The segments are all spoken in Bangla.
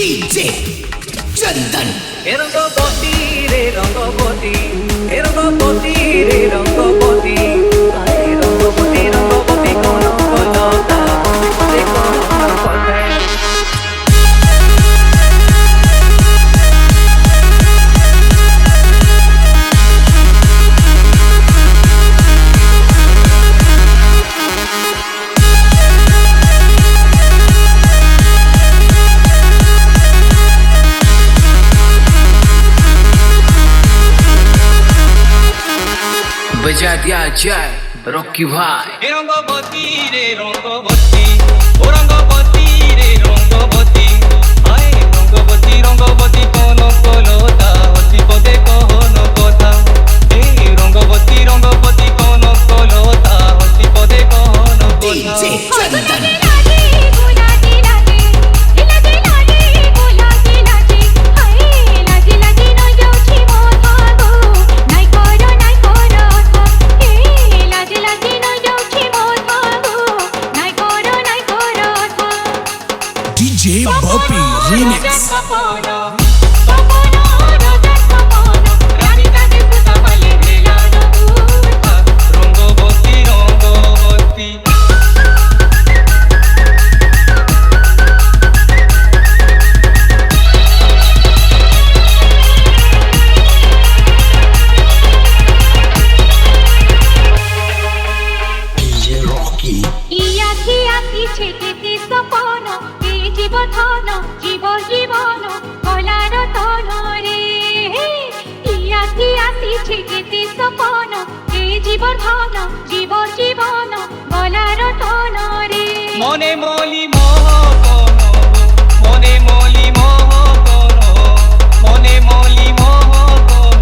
DJ Chandan রঙ্গবতী রে রঙ্গবতী রঙ্গবতী রে রঙ্গবতী রঙ্গবতী রঙ্গবতী কোন কলতা কোন কথা बजा दिया जाए रॉकी भाई रंगबती रे रंगबती ओ रंगबती रे रंगबती हाय रंगबती रंगबती कोन कलता हसी पदे कहन कथा ए रंगबती रंगबती कोन कलता हसी पदे कहन DJ कथा Chandan DJ Bobby Remix Rangabati Rangabati DJ Rocky জীবন জীবন কলার তন রে ইয়াতি আসি ছেকেতে সপন এই জীবন ধন জীবন জীবন কলার তন রে মনে মলি মোহন মনে মলি মোহন মনে মলি মোহন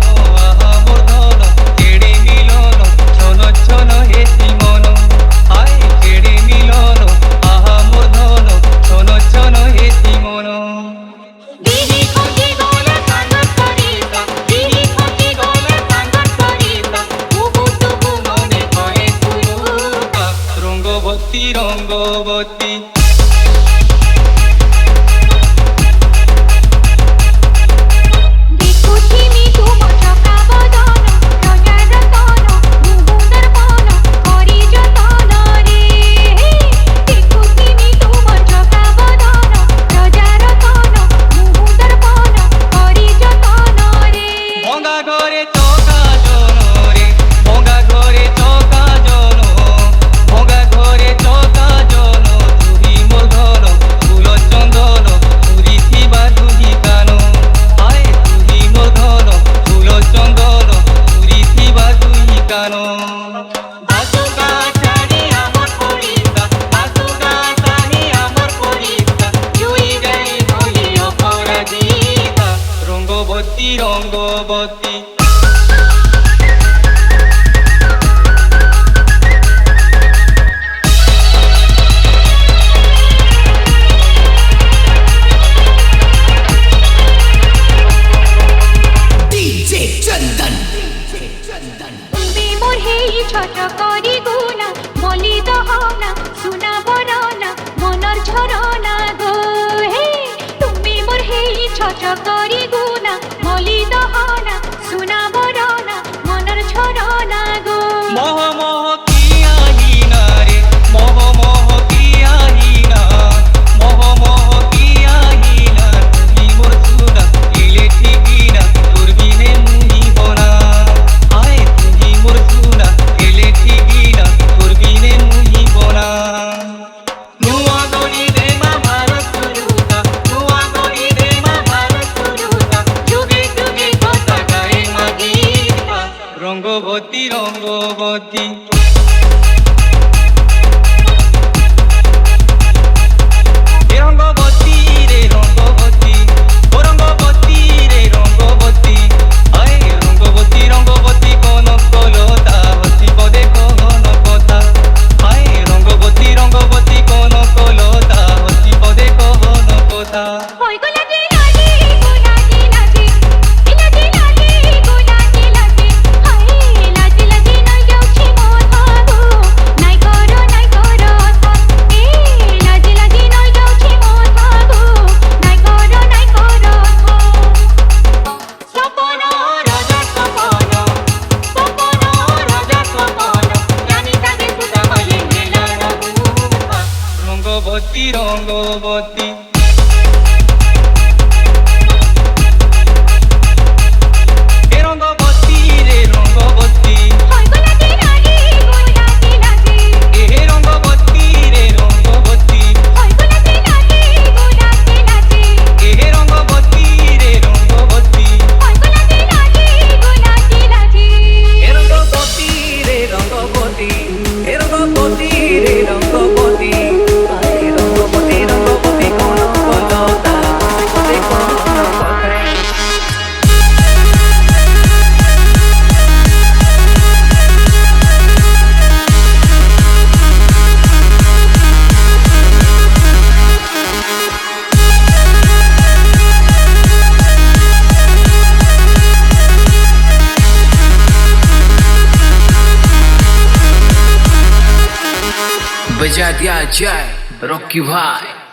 আহা মোর ধন কেড়ে মিলন ছন ছন হেসি মন হায় কেড়ে মিলন আহা মোর ধন ছন ছন হেসি মন দিদি খোঁজি গলে কান্দন করিতা দিদি খোঁজি গলে কান্দন করিতা বুবু তুবু মনে করে তুলুকা রঙ্গবতী রঙ্গবতী দেখুছি মি তুম চকা বদন রঙার তন মুহুদর মন করি যতন রে দেখুছি মি তুম চকা বদন রঙার তন মুহুদর মন করি যতন রে ভঙ্গা ঘরে চকা জন রে ভঙ্গা ঘরে চকা জন ভঙ্গা ঘরে চকা জন তুই রঙ্গবতী হে রঙ্গবতী রে রঙ্গবতী হয় গোলাপি নারী গোলাপি নাচে হে রঙ্গবতী রে রঙ্গবতী হয় গোলাপি নারী গোলাপি নাচে হে রঙ্গবতী রে রঙ্গবতী হয় গোলাপি নারী গোলাপি নাচে হে রঙ্গবতী রে রঙ্গবতী হে রঙ্গবতী রে রঙ্গবতী আরে রঙ্গবতী রঙ্গবতী কোন কথা রঙ্গবতী কোন কথা बजा दिया जाए रॉकी भाई।